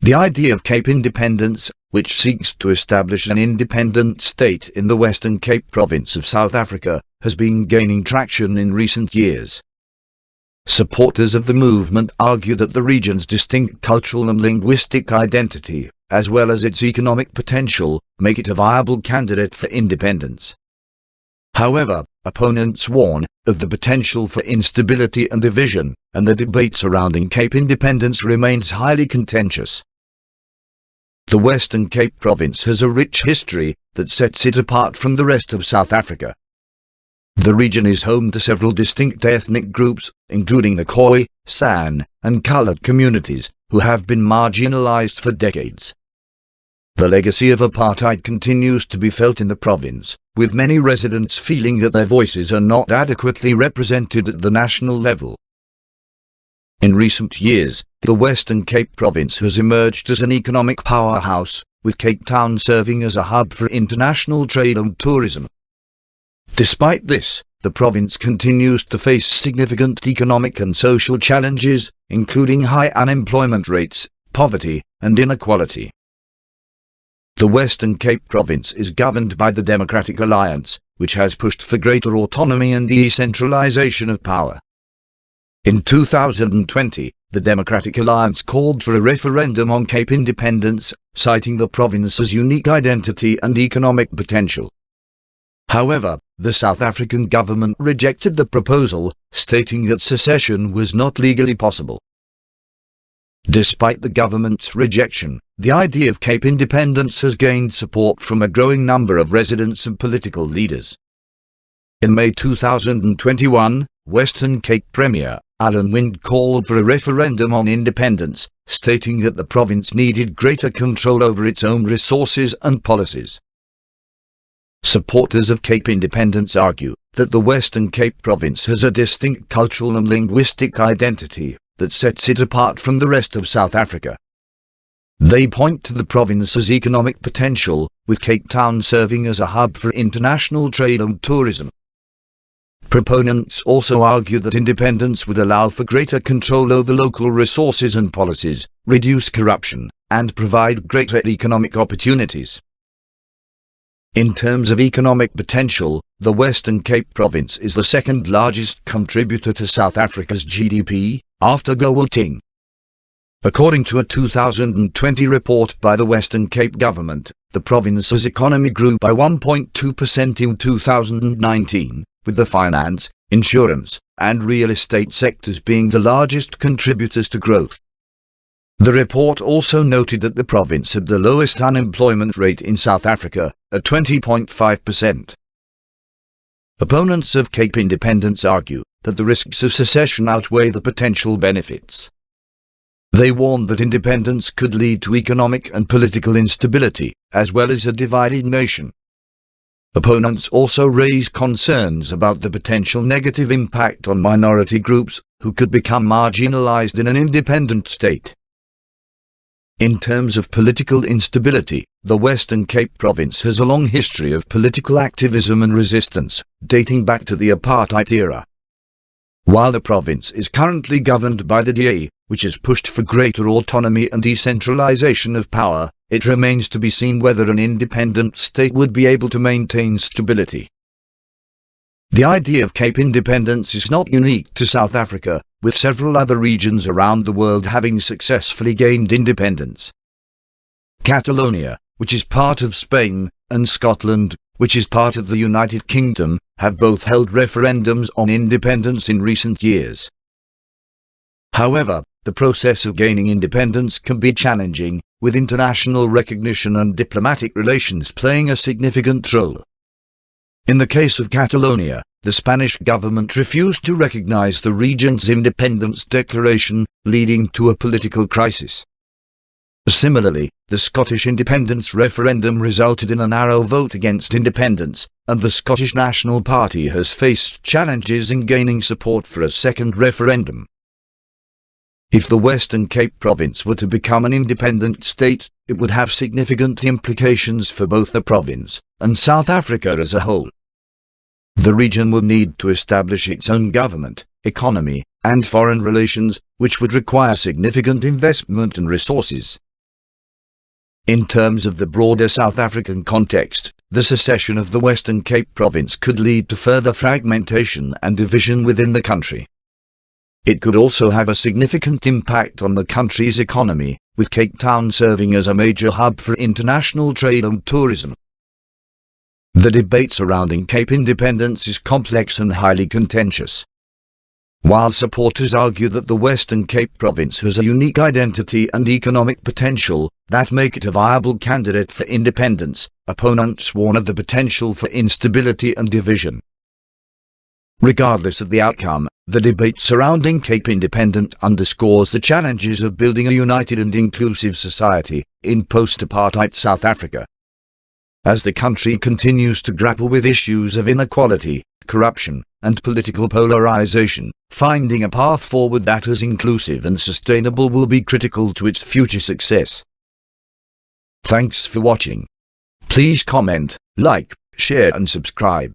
The idea of Cape independence, which seeks to establish an independent state in the Western Cape province of South Africa, has been gaining traction in recent years. Supporters of the movement argue that the region's distinct cultural and linguistic identity, as well as its economic potential, make it a viable candidate for independence. However, opponents warn of the potential for instability and division, and the debate surrounding Cape independence remains highly contentious. The Western Cape province has a rich history that sets it apart from the rest of South Africa. The region is home to several distinct ethnic groups, including the Khoi, San, and Coloured communities, who have been marginalized for decades. The legacy of apartheid continues to be felt in the province, with many residents feeling that their voices are not adequately represented at the national level. In recent years, the Western Cape province has emerged as an economic powerhouse, with Cape Town serving as a hub for international trade and tourism. Despite this, the province continues to face significant economic and social challenges, including high unemployment rates, poverty, and inequality. The Western Cape province is governed by the Democratic Alliance, which has pushed for greater autonomy and decentralization of power. In 2020, the Democratic Alliance called for a referendum on Cape independence, citing the province's unique identity and economic potential. However, the South African government rejected the proposal, stating that secession was not legally possible. Despite the government's rejection, the idea of Cape independence has gained support from a growing number of residents and political leaders. In May 2021, Western Cape Premier Alan Winde called for a referendum on independence, stating that the province needed greater control over its own resources and policies. Supporters of Cape independence argue that the Western Cape province has a distinct cultural and linguistic identity that sets it apart from the rest of South Africa. They point to the province's economic potential, with Cape Town serving as a hub for international trade and tourism. Proponents also argue that independence would allow for greater control over local resources and policies, reduce corruption, and provide greater economic opportunities. In terms of economic potential, the Western Cape province is the second largest contributor to South Africa's GDP, after Gauteng. According to a 2020 report by the Western Cape government, the province's economy grew by 1.2% in 2019, with the finance, insurance, and real estate sectors being the largest contributors to growth. The report also noted that the province had the lowest unemployment rate in South Africa, at 20.5%. Opponents of Cape independence argue that the risks of secession outweigh the potential benefits. They warn that independence could lead to economic and political instability, as well as a divided nation. Opponents also raise concerns about the potential negative impact on minority groups, who could become marginalized in an independent state. In terms of political instability, the Western Cape province has a long history of political activism and resistance, dating back to the apartheid era. While the province is currently governed by the DA, which has pushed for greater autonomy and decentralization of power, it remains to be seen whether an independent state would be able to maintain stability. The idea of Cape independence is not unique to South Africa, with several other regions around the world having successfully gained independence. Catalonia, which is part of Spain, and Scotland, which is part of the United Kingdom, have both held referendums on independence in recent years. However, the process of gaining independence can be challenging, with international recognition and diplomatic relations playing a significant role. In the case of Catalonia, the Spanish government refused to recognize the region's independence declaration, leading to a political crisis. Similarly, the Scottish independence referendum resulted in a narrow vote against independence, and the Scottish National Party has faced challenges in gaining support for a second referendum. If the Western Cape province were to become an independent state, it would have significant implications for both the province and South Africa as a whole. The region would need to establish its own government, economy, and foreign relations, which would require significant investment and resources. In terms of the broader South African context, the secession of the Western Cape Province could lead to further fragmentation and division within the country. It could also have a significant impact on the country's economy, with Cape Town serving as a major hub for international trade and tourism. The debate surrounding Cape independence is complex and highly contentious. While supporters argue that the Western Cape Province has a unique identity and economic potential that make it a viable candidate for independence, opponents warn of the potential for instability and division. Regardless of the outcome, the debate surrounding Cape independence underscores the challenges of building a united and inclusive society in post-apartheid South Africa. As the country continues to grapple with issues of inequality, corruption, and political polarization, finding a path forward that is inclusive and sustainable will be critical to its future success. Thanks for watching. Please comment, like, share and subscribe.